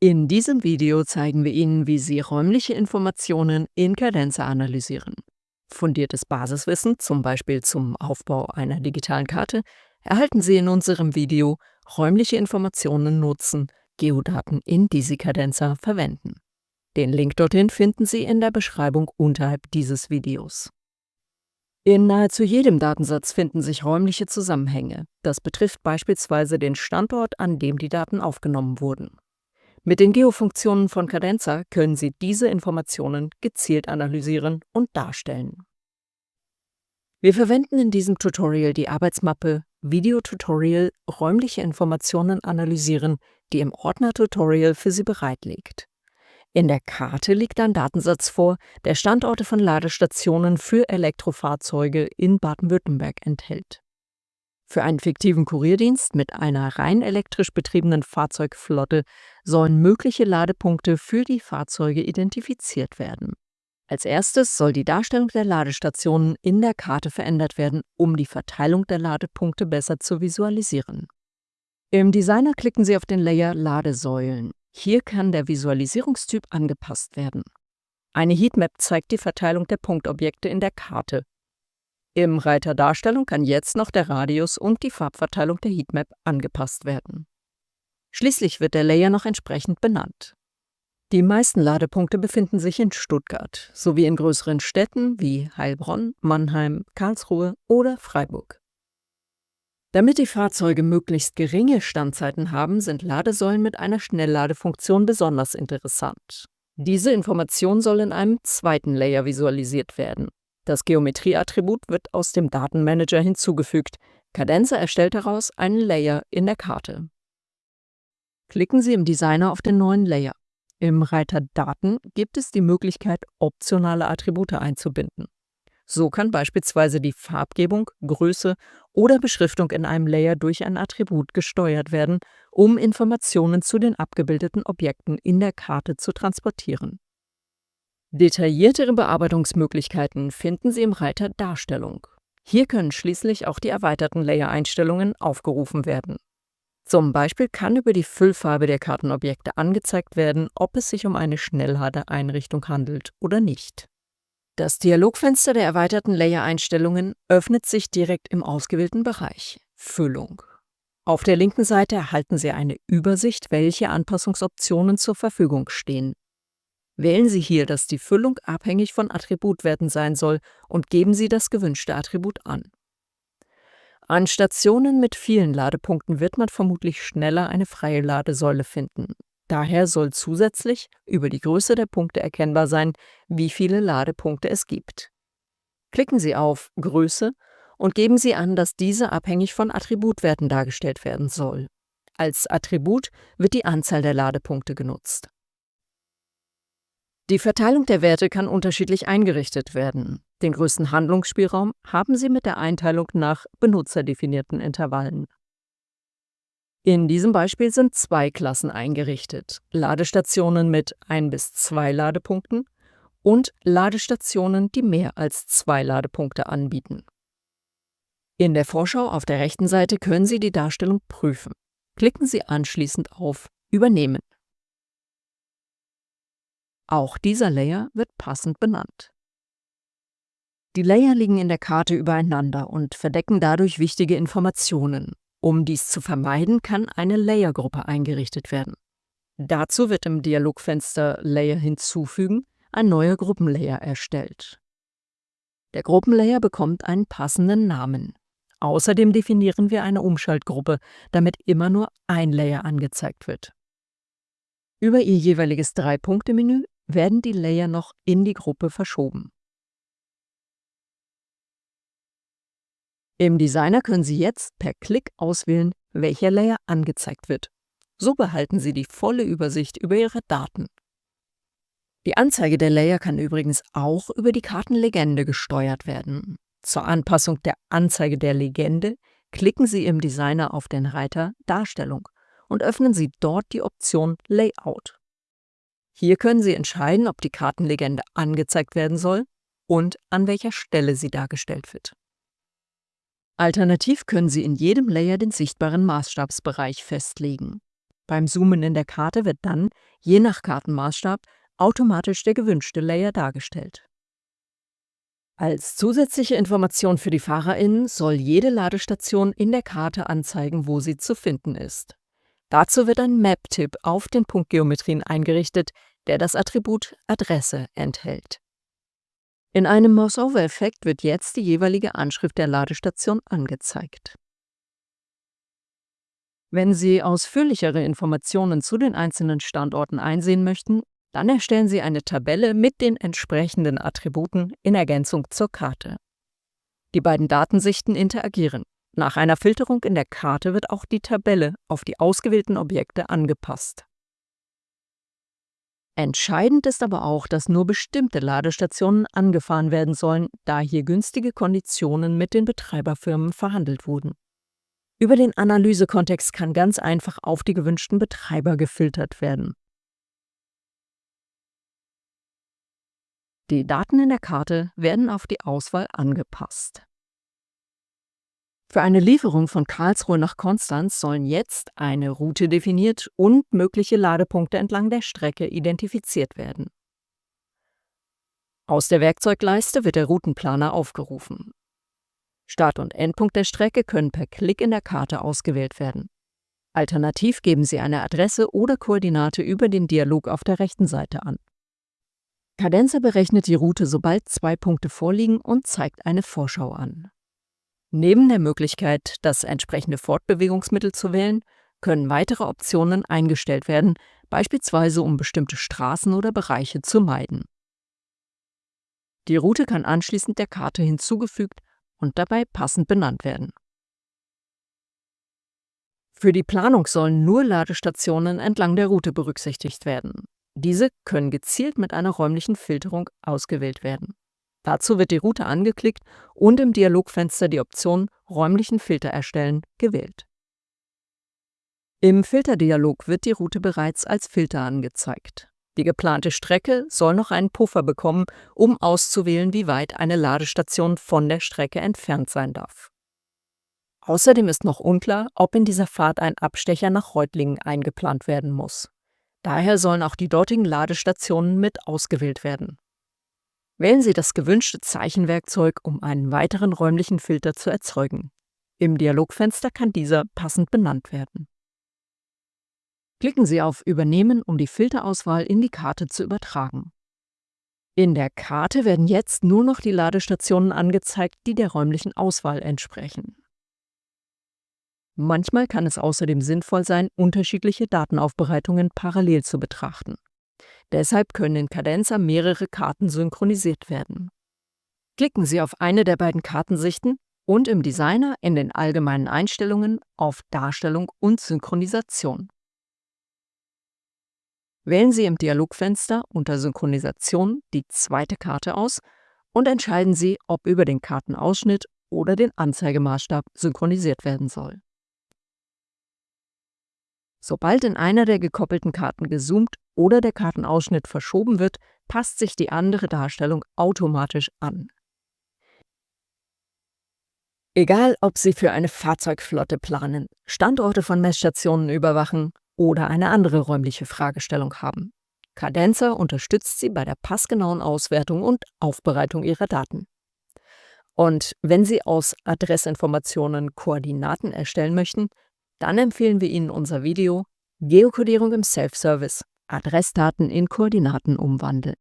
In diesem Video zeigen wir Ihnen, wie Sie räumliche Informationen in Cadenza analysieren. Fundiertes Basiswissen, zum Beispiel zum Aufbau einer digitalen Karte, erhalten Sie in unserem Video Räumliche Informationen nutzen, Geodaten in DisiCadenza verwenden. Den Link dorthin finden Sie in der Beschreibung unterhalb dieses Videos. In nahezu jedem Datensatz finden sich räumliche Zusammenhänge. Das betrifft beispielsweise den Standort, an dem die Daten aufgenommen wurden. Mit den Geofunktionen von Cadenza können Sie diese Informationen gezielt analysieren und darstellen. Wir verwenden in diesem Tutorial die Arbeitsmappe Video-Tutorial Räumliche Informationen analysieren, die im Ordner Tutorial für Sie bereitlegt. In der Karte liegt ein Datensatz vor, der Standorte von Ladestationen für Elektrofahrzeuge in Baden-Württemberg enthält. Für einen fiktiven Kurierdienst mit einer rein elektrisch betriebenen Fahrzeugflotte sollen mögliche Ladepunkte für die Fahrzeuge identifiziert werden. Als erstes soll die Darstellung der Ladestationen in der Karte verändert werden, um die Verteilung der Ladepunkte besser zu visualisieren. Im Designer klicken Sie auf den Layer Ladesäulen. Hier kann der Visualisierungstyp angepasst werden. Eine Heatmap zeigt die Verteilung der Punktobjekte in der Karte. Im Reiter Darstellung kann jetzt noch der Radius und die Farbverteilung der Heatmap angepasst werden. Schließlich wird der Layer noch entsprechend benannt. Die meisten Ladepunkte befinden sich in Stuttgart sowie in größeren Städten wie Heilbronn, Mannheim, Karlsruhe oder Freiburg. Damit die Fahrzeuge möglichst geringe Standzeiten haben, sind Ladesäulen mit einer Schnellladefunktion besonders interessant. Diese Information soll in einem zweiten Layer visualisiert werden. Das Geometrieattribut wird aus dem Datenmanager hinzugefügt. Cadenza erstellt daraus einen Layer in der Karte. Klicken Sie im Designer auf den neuen Layer. Im Reiter Daten gibt es die Möglichkeit, optionale Attribute einzubinden. So kann beispielsweise die Farbgebung, Größe oder Beschriftung in einem Layer durch ein Attribut gesteuert werden, um Informationen zu den abgebildeten Objekten in der Karte zu transportieren. Detailliertere Bearbeitungsmöglichkeiten finden Sie im Reiter Darstellung. Hier können schließlich auch die erweiterten Layer-Einstellungen aufgerufen werden. Zum Beispiel kann über die Füllfarbe der Kartenobjekte angezeigt werden, ob es sich um eine Schnellladeeinrichtung handelt oder nicht. Das Dialogfenster der erweiterten Layer-Einstellungen öffnet sich direkt im ausgewählten Bereich Füllung. Auf der linken Seite erhalten Sie eine Übersicht, welche Anpassungsoptionen zur Verfügung stehen. Wählen Sie hier, dass die Füllung abhängig von Attributwerten sein soll und geben Sie das gewünschte Attribut an. An Stationen mit vielen Ladepunkten wird man vermutlich schneller eine freie Ladesäule finden. Daher soll zusätzlich über die Größe der Punkte erkennbar sein, wie viele Ladepunkte es gibt. Klicken Sie auf Größe und geben Sie an, dass diese abhängig von Attributwerten dargestellt werden soll. Als Attribut wird die Anzahl der Ladepunkte genutzt. Die Verteilung der Werte kann unterschiedlich eingerichtet werden. Den größten Handlungsspielraum haben Sie mit der Einteilung nach benutzerdefinierten Intervallen. In diesem Beispiel sind 2 Klassen eingerichtet: Ladestationen mit 1 bis 2 Ladepunkten und Ladestationen, die mehr als 2 Ladepunkte anbieten. In der Vorschau auf der rechten Seite können Sie die Darstellung prüfen. Klicken Sie anschließend auf Übernehmen. Auch dieser Layer wird passend benannt. Die Layer liegen in der Karte übereinander und verdecken dadurch wichtige Informationen. Um dies zu vermeiden, kann eine Layergruppe eingerichtet werden. Dazu wird im Dialogfenster Layer hinzufügen ein neuer Gruppenlayer erstellt. Der Gruppenlayer bekommt einen passenden Namen. Außerdem definieren wir eine Umschaltgruppe, damit immer nur ein Layer angezeigt wird. Über ihr jeweiliges 3-Punkte-Menü werden die Layer noch in die Gruppe verschoben. Im Designer können Sie jetzt per Klick auswählen, welcher Layer angezeigt wird. So behalten Sie die volle Übersicht über Ihre Daten. Die Anzeige der Layer kann übrigens auch über die Kartenlegende gesteuert werden. Zur Anpassung der Anzeige der Legende klicken Sie im Designer auf den Reiter Darstellung und öffnen Sie dort die Option Layout. Hier können Sie entscheiden, ob die Kartenlegende angezeigt werden soll und an welcher Stelle sie dargestellt wird. Alternativ können Sie in jedem Layer den sichtbaren Maßstabsbereich festlegen. Beim Zoomen in der Karte wird dann, je nach Kartenmaßstab, automatisch der gewünschte Layer dargestellt. Als zusätzliche Information für die FahrerInnen soll jede Ladestation in der Karte anzeigen, wo sie zu finden ist. Dazu wird ein Map-Tipp auf den Punktgeometrien eingerichtet, der das Attribut Adresse enthält. In einem Mouse-Over-Effekt wird jetzt die jeweilige Anschrift der Ladestation angezeigt. Wenn Sie ausführlichere Informationen zu den einzelnen Standorten einsehen möchten, dann erstellen Sie eine Tabelle mit den entsprechenden Attributen in Ergänzung zur Karte. Die beiden Datensichten interagieren. Nach einer Filterung in der Karte wird auch die Tabelle auf die ausgewählten Objekte angepasst. Entscheidend ist aber auch, dass nur bestimmte Ladestationen angefahren werden sollen, da hier günstige Konditionen mit den Betreiberfirmen verhandelt wurden. Über den Analysekontext kann ganz einfach auf die gewünschten Betreiber gefiltert werden. Die Daten in der Karte werden auf die Auswahl angepasst. Für eine Lieferung von Karlsruhe nach Konstanz sollen jetzt eine Route definiert und mögliche Ladepunkte entlang der Strecke identifiziert werden. Aus der Werkzeugleiste wird der Routenplaner aufgerufen. Start- und Endpunkt der Strecke können per Klick in der Karte ausgewählt werden. Alternativ geben Sie eine Adresse oder Koordinate über den Dialog auf der rechten Seite an. Cadenza berechnet die Route, sobald 2 Punkte vorliegen und zeigt eine Vorschau an. Neben der Möglichkeit, das entsprechende Fortbewegungsmittel zu wählen, können weitere Optionen eingestellt werden, beispielsweise um bestimmte Straßen oder Bereiche zu meiden. Die Route kann anschließend der Karte hinzugefügt und dabei passend benannt werden. Für die Planung sollen nur Ladestationen entlang der Route berücksichtigt werden. Diese können gezielt mit einer räumlichen Filterung ausgewählt werden. Dazu wird die Route angeklickt und im Dialogfenster die Option räumlichen Filter erstellen gewählt. Im Filterdialog wird die Route bereits als Filter angezeigt. Die geplante Strecke soll noch einen Puffer bekommen, um auszuwählen, wie weit eine Ladestation von der Strecke entfernt sein darf. Außerdem ist noch unklar, ob in dieser Fahrt ein Abstecher nach Reutlingen eingeplant werden muss. Daher sollen auch die dortigen Ladestationen mit ausgewählt werden. Wählen Sie das gewünschte Zeichenwerkzeug, um einen weiteren räumlichen Filter zu erzeugen. Im Dialogfenster kann dieser passend benannt werden. Klicken Sie auf Übernehmen, um die Filterauswahl in die Karte zu übertragen. In der Karte werden jetzt nur noch die Ladestationen angezeigt, die der räumlichen Auswahl entsprechen. Manchmal kann es außerdem sinnvoll sein, unterschiedliche Datenaufbereitungen parallel zu betrachten. Deshalb können in Cadenza mehrere Karten synchronisiert werden. Klicken Sie auf eine der beiden Kartensichten und im Designer in den allgemeinen Einstellungen auf Darstellung und Synchronisation. Wählen Sie im Dialogfenster unter Synchronisation die zweite Karte aus und entscheiden Sie, ob über den Kartenausschnitt oder den Anzeigemaßstab synchronisiert werden soll. Sobald in einer der gekoppelten Karten gezoomt oder der Kartenausschnitt verschoben wird, passt sich die andere Darstellung automatisch an. Egal, ob Sie für eine Fahrzeugflotte planen, Standorte von Messstationen überwachen oder eine andere räumliche Fragestellung haben, Cadenza unterstützt Sie bei der passgenauen Auswertung und Aufbereitung Ihrer Daten. Und wenn Sie aus Adressinformationen Koordinaten erstellen möchten, dann empfehlen wir Ihnen unser Video Geokodierung im Self-Service – Adressdaten in Koordinaten umwandeln.